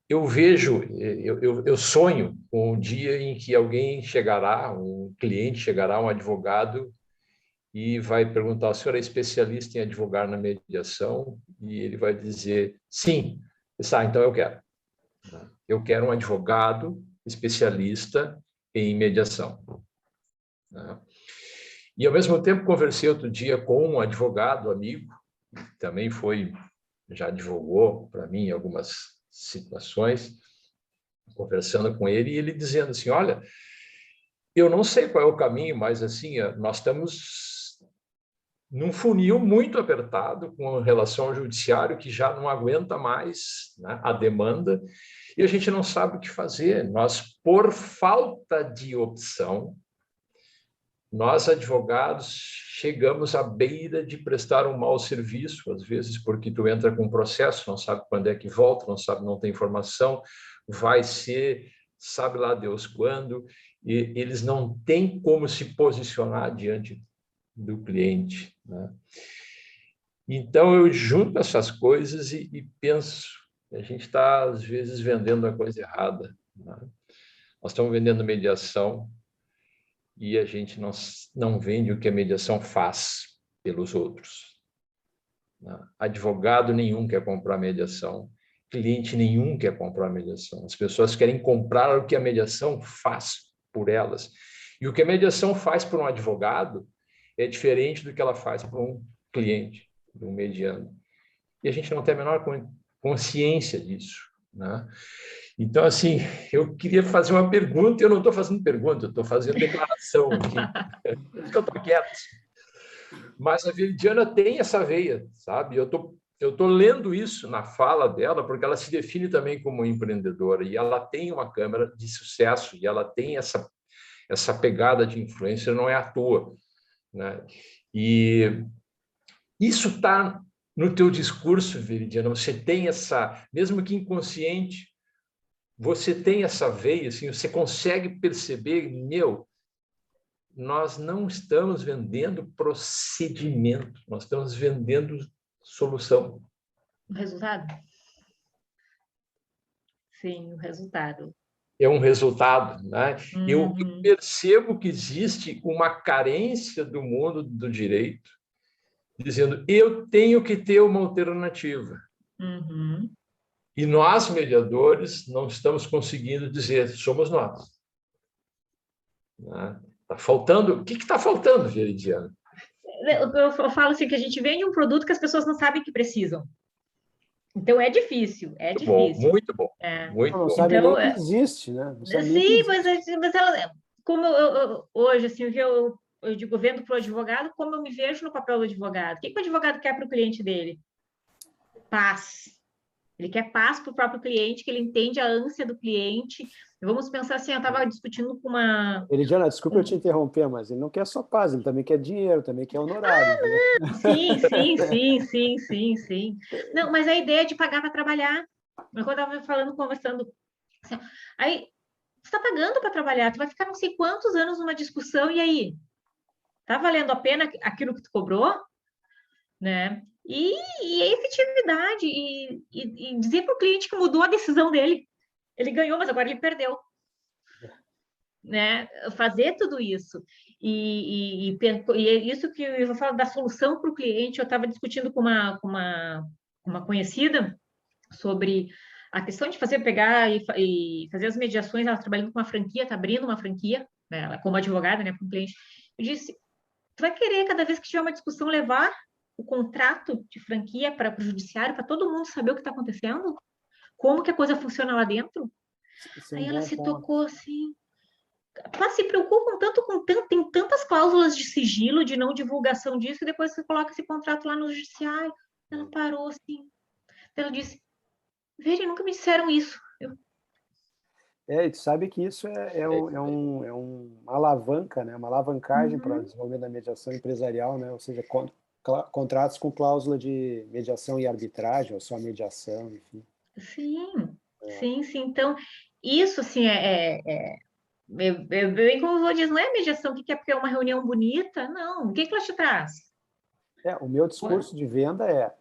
Eu vejo, eu sonho com o dia em que alguém chegará, um cliente chegará, um advogado, e vai perguntar: o senhor é especialista em advogar na mediação? E ele vai dizer: sim. Então eu quero. Eu quero um advogado especialista em mediação. E, ao mesmo tempo, conversei outro dia com um advogado amigo, que também já advogou para mim em algumas situações, conversando com ele, e ele dizendo assim: olha, eu não sei qual é o caminho, mas assim, nós estamos num funil muito apertado com relação ao judiciário, que já não aguenta mais, né, a demanda, e a gente não sabe o que fazer. Nós, por falta de opção, nós, advogados, chegamos à beira de prestar um mau serviço, às vezes porque tu entra com um processo, não sabe quando é que volta, não tem informação, vai ser, sabe lá Deus quando, e eles não têm como se posicionar diante do cliente, né? Então, eu junto essas coisas e penso, a gente está, às vezes, vendendo a coisa errada, né? Nós estamos vendendo mediação e a gente não vende o que a mediação faz pelos outros, né? Advogado nenhum quer comprar mediação, cliente nenhum quer comprar mediação. As pessoas querem comprar o que a mediação faz por elas. E o que a mediação faz por um advogado é diferente do que ela faz para um cliente, para um mediano. E a gente não tem a menor consciência disso, né? Então, assim, eu queria fazer uma pergunta, eu não estou fazendo pergunta, eu estou fazendo declaração aqui, por isso que eu estou quieto. Mas a Veridiana tem essa veia, sabe? Eu estou lendo isso na fala dela, porque ela se define também como empreendedora, e ela tem uma câmara de sucesso, e ela tem essa pegada de influência, não é à toa, né? E isso está no teu discurso, Veridiana, você tem essa, mesmo que inconsciente, você tem essa veia, assim, você consegue perceber, nós não estamos vendendo procedimento, nós estamos vendendo solução. O resultado? Sim, o resultado. é um resultado, né? Eu percebo que existe uma carência do mundo do direito, dizendo, eu tenho que ter uma alternativa. E nós, mediadores, não estamos conseguindo dizer, somos nós. Está faltando. O que está faltando, Veridiana? Eu falo assim, que a gente vende um produto que as pessoas não sabem que precisam. Então, é difícil, é difícil. Muito bom, muito não bom. sabe Então, nem que existe, né? Sim, mas ela, como hoje, assim, eu digo, vendo para o advogado, como eu me vejo no papel do advogado. O que o advogado quer para o cliente dele? Paz. Ele quer paz para o próprio cliente, que ele entende a ânsia do cliente. Vamos pensar assim, eu estava discutindo com uma... Veridiana, desculpa eu te interromper, mas ele não quer só paz, ele também quer dinheiro, também quer honorário. Sim. Não, mas a ideia é de pagar para trabalhar. Quando eu estava falando, conversando, assim, aí, você está pagando para trabalhar, tu vai ficar não sei quantos anos numa discussão, e aí? Tá valendo a pena aquilo que tu cobrou? Né? E a efetividade, e dizer para o cliente que mudou a decisão dele. Ele ganhou, mas agora ele perdeu. Né? Fazer tudo isso. E é isso que eu vou falar da solução para o cliente. Eu estava discutindo com uma conhecida sobre a questão de pegar e fazer as mediações. Ela trabalhando com uma franquia, está abrindo uma franquia, né? Ela, como advogada, né, para um cliente. Eu disse, tu vai querer, cada vez que tiver uma discussão, levar o contrato de franquia para o judiciário, para todo mundo saber o que está acontecendo? Como que a coisa funciona lá dentro? Aí ela se tocou assim, mas se preocupam tanto tem tantas cláusulas de sigilo, de não divulgação disso, e depois você coloca esse contrato lá no judiciário. Ela parou assim. Ela disse, Veri, nunca me disseram isso. E tu sabe que isso é uma alavanca, né? Uma alavancagem para o desenvolvimento da mediação empresarial, né? Ou seja, contratos com cláusula de mediação e arbitragem, ou só mediação, enfim. Sim. Então, isso, assim, bem como eu vou dizer, não é mediação, o que é porque é uma reunião bonita? Não, o que ela te traz? O meu discurso de venda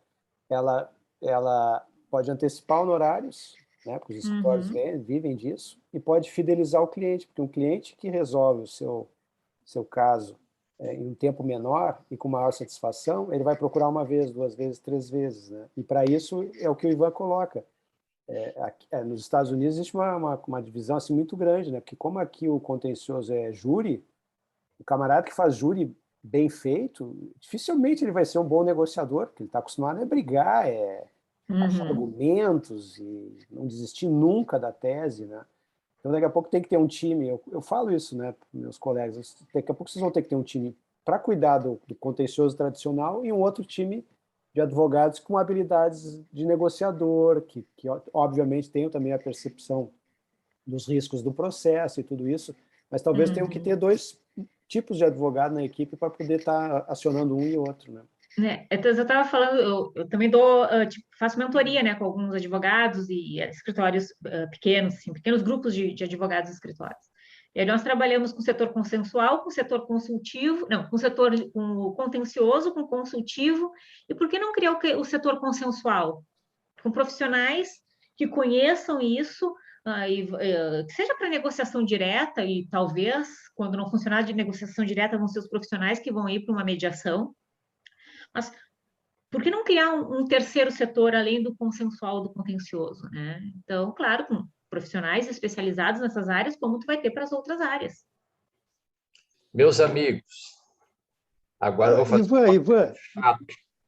ela pode antecipar honorários, né, porque os escritórios vivem disso, e pode fidelizar o cliente, porque um cliente que resolve o seu caso em um tempo menor e com maior satisfação, ele vai procurar uma vez, 2 vezes, 3 vezes, né? E para isso é o que o Ivan coloca. Nos Estados Unidos existe uma divisão assim muito grande, né? Porque como aqui o contencioso é júri, o camarada que faz júri bem feito, dificilmente ele vai ser um bom negociador, porque ele está acostumado a brigar, achar argumentos e não desistir nunca da tese, né? Então, daqui a pouco tem que ter um time, eu falo isso, né, para meus colegas, daqui a pouco vocês vão ter que ter um time para cuidar do contencioso tradicional e um outro time de advogados com habilidades de negociador, que obviamente tenham também a percepção dos riscos do processo e tudo isso, mas talvez tenham que ter 2 tipos de advogado na equipe para poder estar acionando um e outro, né? Então, eu estava falando, eu também faço mentoria, né, com alguns advogados e escritórios pequenos, assim, pequenos grupos de advogados e escritórios. E aí nós trabalhamos com o setor consensual, com o setor consultivo, não, com o contencioso, com o consultivo, e por que não criar o setor consensual? Com profissionais que conheçam isso, que seja para negociação direta, e talvez, quando não funcionar de negociação direta, vão ser os profissionais que vão ir para uma mediação. Mas por que não criar um terceiro setor além do consensual, do contencioso, né? Então, claro, com profissionais especializados nessas áreas, como tu vai ter para as outras áreas. Meus amigos, agora eu vou fazer Ivan,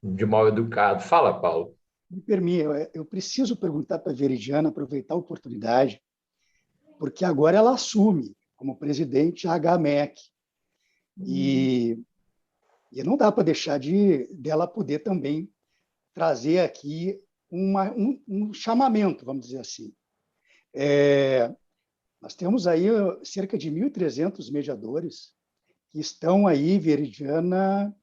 de mal educado. Fala, Paulo. Me permita, eu preciso perguntar para a Veridiana, aproveitar a oportunidade, porque agora ela assume como presidente a HMEC. E não dá para deixar dela poder também trazer aqui um chamamento, vamos dizer assim. Nós temos aí cerca de 1.300 mediadores que estão aí, Veridiana,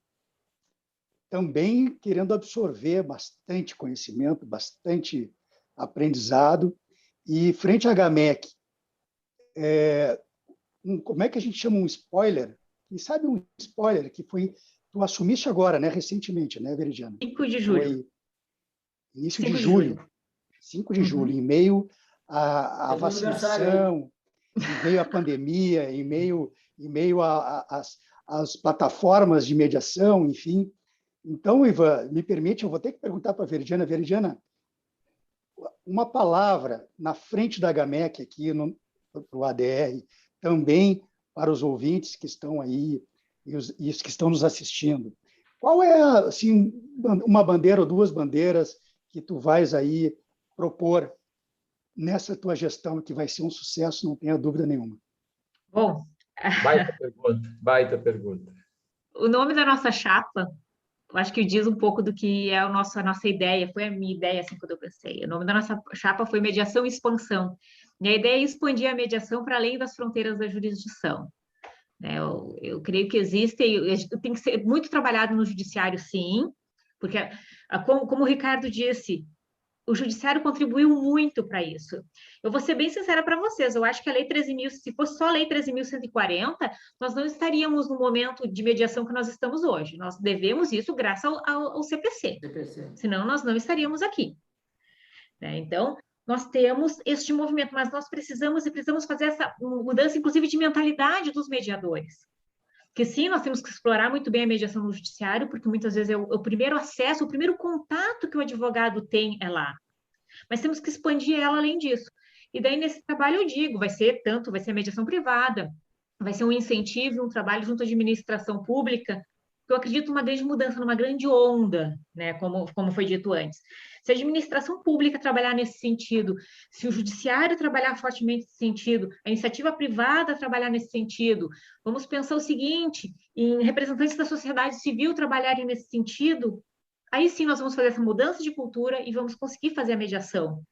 também querendo absorver bastante conhecimento, bastante aprendizado. E frente à HMEC, como é que a gente chama um spoiler? Quem sabe um spoiler que foi... Tu assumiste agora, né, recentemente, né, Veridiana? 5 de julho. Foi início de julho. 5 de julho, em meio à vacinação, em meio à pandemia, em meio às plataformas de mediação, enfim. Então, Ivan, me permite, eu vou ter que perguntar para a Veridiana. Veridiana, uma palavra na frente da GAMEC aqui para o ADR, também para os ouvintes que estão aí e os que estão nos assistindo. Qual é, assim, uma bandeira ou duas bandeiras que tu vais aí propor nessa tua gestão, que vai ser um sucesso, não tenha dúvida nenhuma? Bom, baita pergunta. O nome da nossa chapa, eu acho que diz um pouco do que é a nossa ideia, foi a minha ideia, assim, quando eu pensei. O nome da nossa chapa foi Mediação e Expansão. E a ideia é expandir a mediação para além das fronteiras da jurisdição. Eu creio que tem que ser muito trabalhado no judiciário, sim, porque, como o Ricardo disse, o judiciário contribuiu muito para isso. Eu vou ser bem sincera para vocês, eu acho que a Lei 13.000, se fosse só a Lei 13.140, nós não estaríamos no momento de mediação que nós estamos hoje. Nós devemos isso graças ao CPC. Senão nós não estaríamos aqui. Então, nós temos este movimento, mas nós precisamos fazer essa mudança, inclusive, de mentalidade dos mediadores. Que sim, nós temos que explorar muito bem a mediação no judiciário, porque muitas vezes é o primeiro acesso, o primeiro contato que o advogado tem é lá. Mas temos que expandir ela além disso. E daí, nesse trabalho, eu digo, vai ser a mediação privada, vai ser um incentivo, um trabalho junto à administração pública, eu acredito numa grande mudança, numa grande onda, né, como foi dito antes. Se a administração pública trabalhar nesse sentido, se o judiciário trabalhar fortemente nesse sentido, a iniciativa privada trabalhar nesse sentido, vamos pensar o seguinte, em representantes da sociedade civil trabalharem nesse sentido, aí sim nós vamos fazer essa mudança de cultura e vamos conseguir fazer a mediação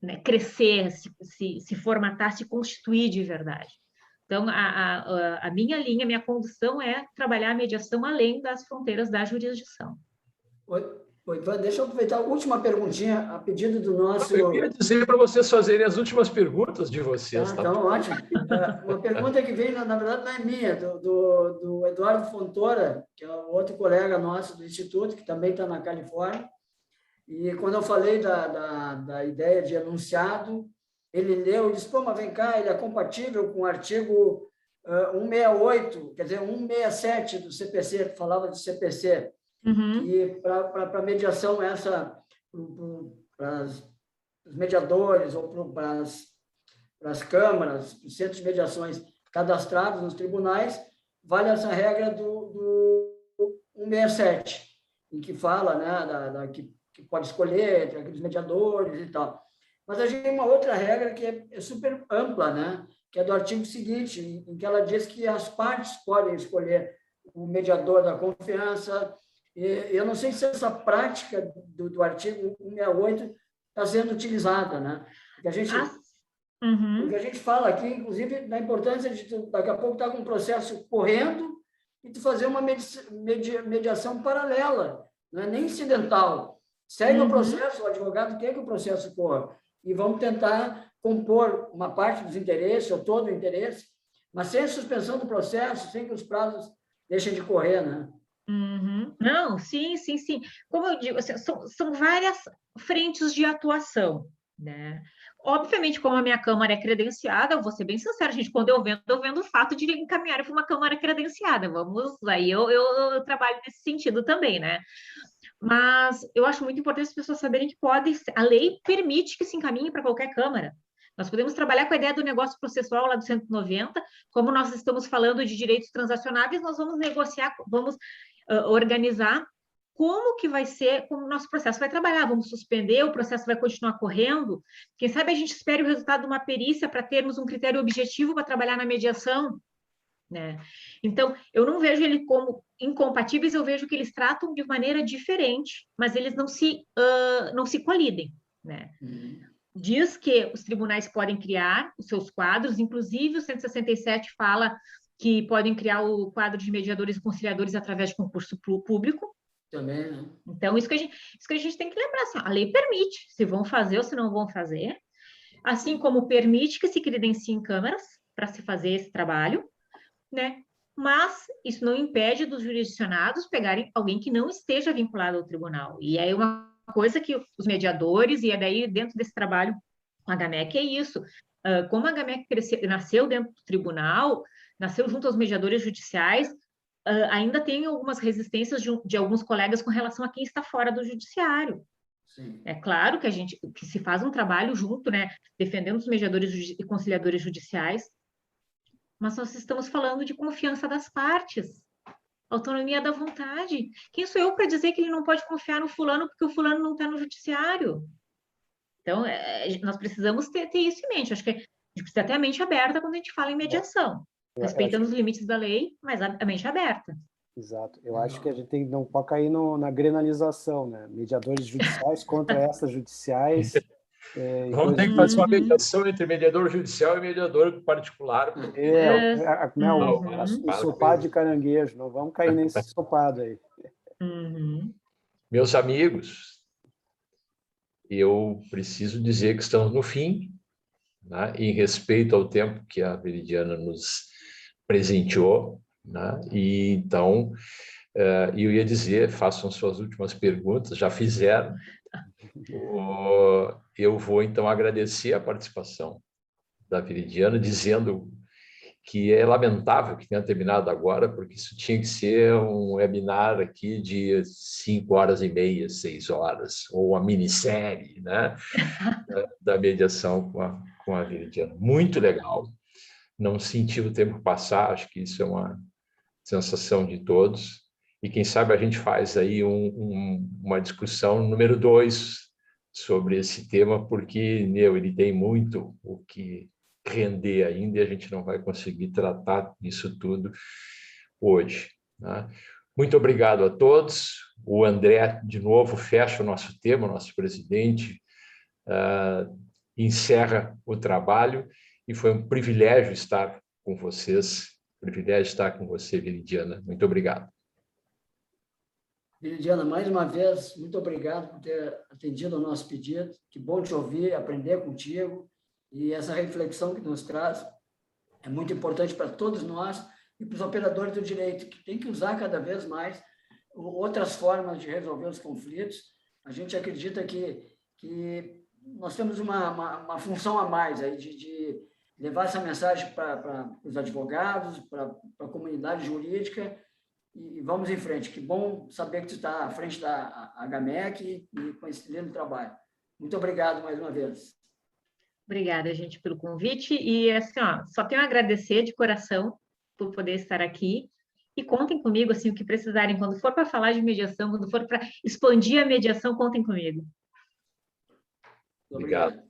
né, crescer, se formatar, se constituir de verdade. Então, a minha linha, a minha condução é trabalhar a mediação além das fronteiras da jurisdição. Ivan, deixa eu aproveitar a última perguntinha, a pedido do nosso... Eu queria dizer para vocês fazerem as últimas perguntas de vocês. Então, ótimo. Uma pergunta que vem, na verdade, não é minha, do Eduardo Fontoura, que é outro colega nosso do Instituto, que também está na Califórnia. E quando eu falei da ideia de enunciado, ele leu e disse, pô, mas vem cá, ele é compatível com o artigo 168, quer dizer, 167 do CPC, que falava do CPC, e para mediação essa, para os mediadores ou para as câmaras, os centros de mediações cadastrados nos tribunais, vale essa regra do 167, em que fala, né, que pode escolher entre aqueles mediadores e tal. Mas a gente tem uma outra regra que é super ampla, né? Que é do artigo seguinte, em que ela diz que as partes podem escolher o mediador da confiança. E eu não sei se essa prática do artigo 168 está sendo utilizada, né? Porque a gente, porque a gente fala aqui, inclusive, da importância de tu, daqui a pouco estar com um processo correndo e tu fazer uma mediação paralela, não é nem incidental. Segue o processo, o advogado quer que o processo corra. E vamos tentar compor uma parte dos interesses, ou todo o interesse, mas sem a suspensão do processo, sem que os prazos deixem de correr, né? Não, sim. Como eu digo, assim, são várias frentes de atuação, né? Obviamente, como a minha Câmara é credenciada, eu vou ser bem sincera, gente, quando eu vendo o fato de encaminhar para uma Câmara credenciada, aí eu trabalho nesse sentido também, né? Mas eu acho muito importante as pessoas saberem que a lei permite que se encaminhe para qualquer Câmara. Nós podemos trabalhar com a ideia do negócio processual lá do 190, como nós estamos falando de direitos transacionáveis, nós vamos negociar, vamos organizar como que vai ser, como o nosso processo vai trabalhar, vamos suspender, o processo vai continuar correndo, quem sabe a gente espere o resultado de uma perícia para termos um critério objetivo para trabalhar na mediação, né? Então, eu não vejo ele como incompatíveis, eu vejo que eles tratam de maneira diferente, mas eles não se colidem, né? Diz que os tribunais podem criar os seus quadros, inclusive o 167 fala que podem criar o quadro de mediadores e conciliadores através de concurso público. Também, né? Então, isso que a gente tem que lembrar, assim, a lei permite, se vão fazer ou se não vão fazer, assim como permite que se credenciem câmaras para se fazer esse trabalho, né? Mas isso não impede dos jurisdicionados pegarem alguém que não esteja vinculado ao tribunal. E aí uma coisa que os mediadores, e é daí dentro desse trabalho com a GAMEC é isso, como a GAMEC nasceu dentro do tribunal, nasceu junto aos mediadores judiciais, ainda tem algumas resistências de alguns colegas com relação a quem está fora do judiciário. Sim. É claro que se faz um trabalho junto, né, defendendo os mediadores e conciliadores judiciais, mas nós estamos falando de confiança das partes, autonomia da vontade. Quem sou eu para dizer que ele não pode confiar no fulano porque o fulano não está no judiciário? Então, nós precisamos ter isso em mente. Acho que a gente precisa ter a mente aberta quando a gente fala em mediação, respeitando os limites da lei, mas a mente aberta. Exato. Eu acho que a gente não pode cair na grenalização, né? Mediadores judiciais contra extrajudiciais. Vamos ter que fazer uma mediação entre mediador judicial e mediador particular. O ensopado de caranguejo. Não vamos cair nesse ensopado aí. Meus amigos, eu preciso dizer que estamos no fim, né? Em respeito ao tempo que a Veridiana nos presenteou, né? E então, eu ia dizer, façam suas últimas perguntas, já fizeram. Eu vou, então, agradecer a participação da Veridiana, dizendo que é lamentável que tenha terminado agora, porque isso tinha que ser um webinar aqui de 5h30, 6 horas, ou uma minissérie, né, da mediação com a Veridiana. Muito legal. Não senti o tempo passar, acho que isso é uma sensação de todos. E quem sabe a gente faz aí uma discussão número 2 sobre esse tema, porque ele tem muito o que render ainda e a gente não vai conseguir tratar disso tudo hoje, né? Muito obrigado a todos. O André, de novo, fecha o nosso tema, o nosso presidente, encerra o trabalho, e foi um privilégio estar com vocês, privilégio estar com você, Veridiana. Muito obrigado. Veridiana, mais uma vez, muito obrigado por ter atendido ao nosso pedido. Que bom te ouvir, aprender contigo. E essa reflexão que nos traz é muito importante para todos nós e para os operadores do direito, que tem que usar cada vez mais outras formas de resolver os conflitos. A gente acredita que nós temos uma função a mais aí de levar essa mensagem para os advogados, para a comunidade jurídica, e vamos em frente. Que bom saber que tu está à frente da GAMEC e com esse lindo trabalho. Muito obrigado mais uma vez. Obrigada, gente, pelo convite. E, assim, só tenho a agradecer de coração por poder estar aqui. E contem comigo, assim, o que precisarem. Quando for para falar de mediação, quando for para expandir a mediação, contem comigo. Obrigado.